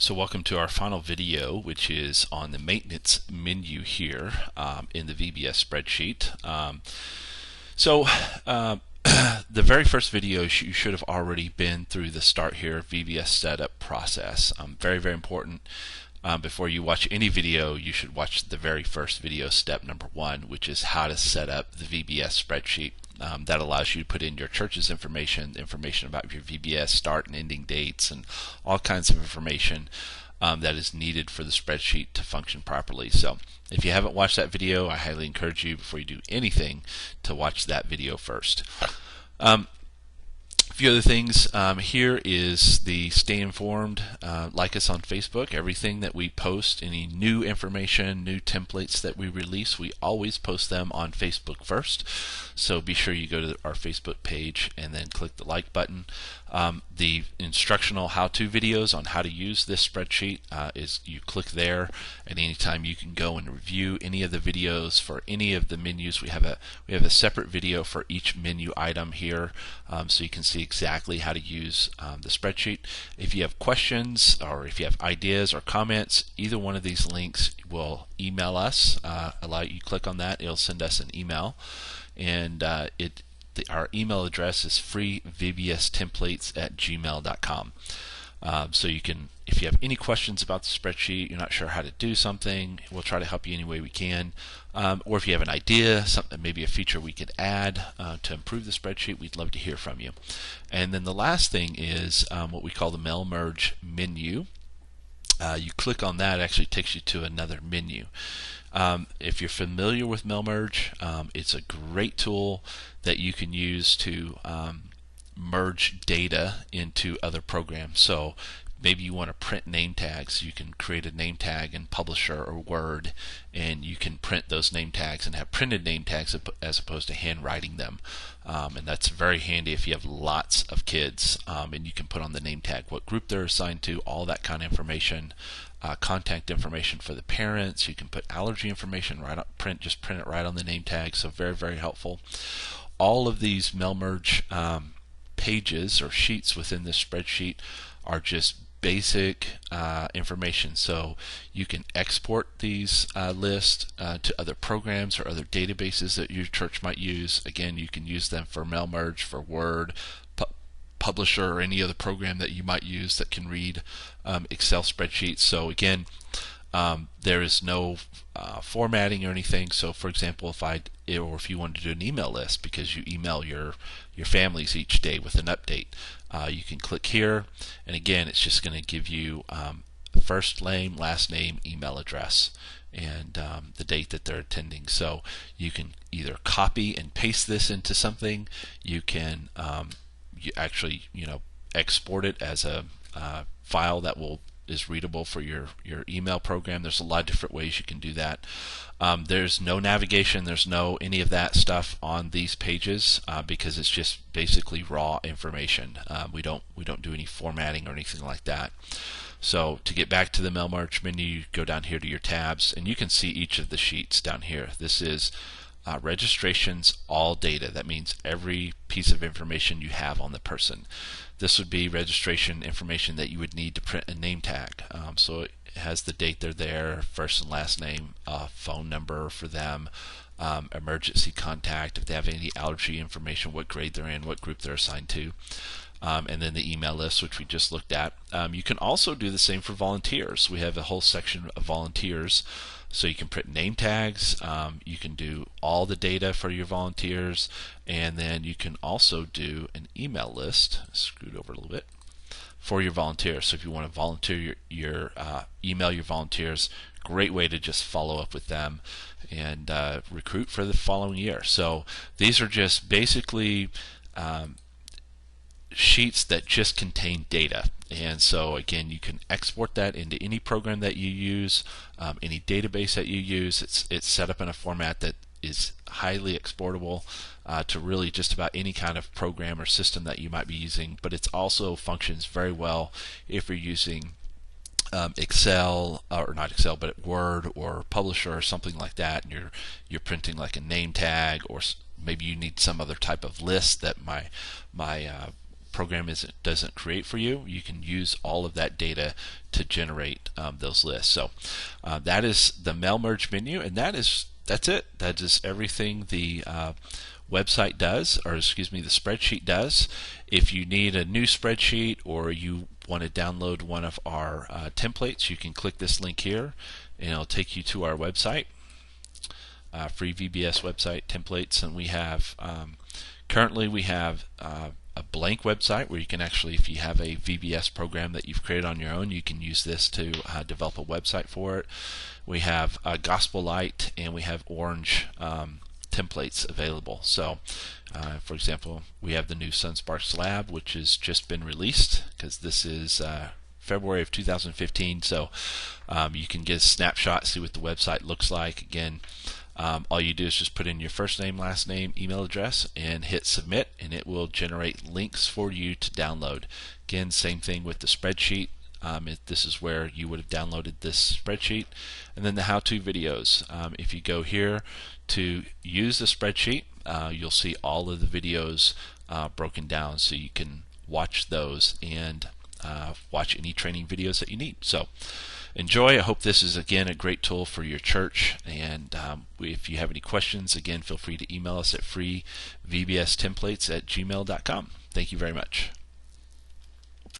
So welcome to our final video, which is on the maintenance menu here in the VBS spreadsheet. The very first video, you should have already been through the Start Here VBS setup process. Very, very important. Before you watch any video, you should watch the very first video, step number 1, which is how to set up the VBS spreadsheet. That allows you to put in your church's information about your VBS start and ending dates, and all kinds of information that is needed for the spreadsheet to function properly. So if you haven't watched that video, I highly encourage you, before you do anything, to watch that video first. A few other things. Here is the Stay Informed. Like us on Facebook. Everything that we post, any new information, new templates that we release, we always post them on Facebook first. So be sure you go to our Facebook page and then click the like button. The instructional how-to videos on how to use this spreadsheet is you click there, and anytime you can go and review any of the videos for any of the menus. We have a separate video for each menu item here, so you can see exactly how to use the spreadsheet. If you have questions or if you have ideas or comments, either one of these links will email us. Allow you click on that, it'll send us an email, and our email address is freevbstemplates@gmail.com. So you can, if you have any questions about the spreadsheet, you're not sure how to do something, we'll try to help you any way we can. Or if you have an idea, something, maybe a feature we could add to improve the spreadsheet, we'd love to hear from you. And then the last thing is what we call the mail merge menu. You click on that, it actually takes you to another menu. If you're familiar with mail merge, it's a great tool that you can use to merge data into other programs. So maybe you want to print name tags. You can create a name tag in Publisher or Word, and you can print those name tags and have printed name tags as opposed to handwriting them. And that's very handy if you have lots of kids, and you can put on the name tag what group they're assigned to, all that kind of information. Contact information for the parents. You can put allergy information right up, just print it right on the name tag. So very, very helpful. All of these mail merge pages or sheets within this spreadsheet are just basic information. So you can export these lists to other programs or other databases that your church might use. Again, you can use them for mail merge, for Word, Publisher, or any other program that you might use that can read Excel spreadsheets. So again, there is no formatting or anything. So for example, if you wanted to do an email list because you email your families each day with an update, you can click here, and again, it's just going to give you first name, last name, email address, and the date that they're attending. So you can either copy and paste this into something. You can export it as a file that is readable for your email program. There's a lot of different ways you can do that. There's no navigation, there's no any of that stuff on these pages because it's just basically raw information. We don't do any formatting or anything like that. So to get back to the mail merge menu, you go down here to your tabs, and you can see each of the sheets down here. This is registrations, all data. That means every piece of information you have on the person. This would be registration information that you would need to print a name tag. So it has the date they're there, first and last name, phone number for them, emergency contact, if they have any allergy information, what grade they're in, what group they're assigned to, and then the email list, which we just looked at. You can also do the same for volunteers. We have a whole section of volunteers. So you can print name tags, you can do all the data for your volunteers, and then you can also do an email list, screwed over a little bit, for your volunteers. So if you want to volunteer email your volunteers, great way to just follow up with them and recruit for the following year. So these are just basically sheets that just contain data. And so again, you can export that into any program that you use, any database that you use. It's set up in a format that is highly exportable to really just about any kind of program or system that you might be using. But it also functions very well if you're using Excel, or not Excel, but Word or Publisher or something like that, and you're printing like a name tag, or maybe you need some other type of list that my program doesn't create for you, you can use all of that data to generate those lists. So that is the mail merge menu, and that's it. That is everything the website does, or excuse me, the spreadsheet does. If you need a new spreadsheet or you want to download one of our templates, you can click this link here and it'll take you to our website, free VBS website templates. And we have currently we have a blank website where you can actually, if you have a VBS program that you've created on your own, you can use this to develop a website for it. We have Gospel Light and we have Orange templates available. So for example, we have the new SunSparks Lab, which has just been released because this is February of 2015. So you can get a snapshot, see what the website looks like. Again, all you do is just put in your first name, last name, email address, and hit submit, and it will generate links for you to download. Again, same thing with the spreadsheet. This is where you would have downloaded this spreadsheet. And then the how-to videos. If you go here to use the spreadsheet, you'll see all of the videos broken down, so you can watch those and watch any training videos that you need. So enjoy. I hope this is, again, a great tool for your church. And if you have any questions, again, feel free to email us at freevbstemplates@gmail.com. Thank you very much.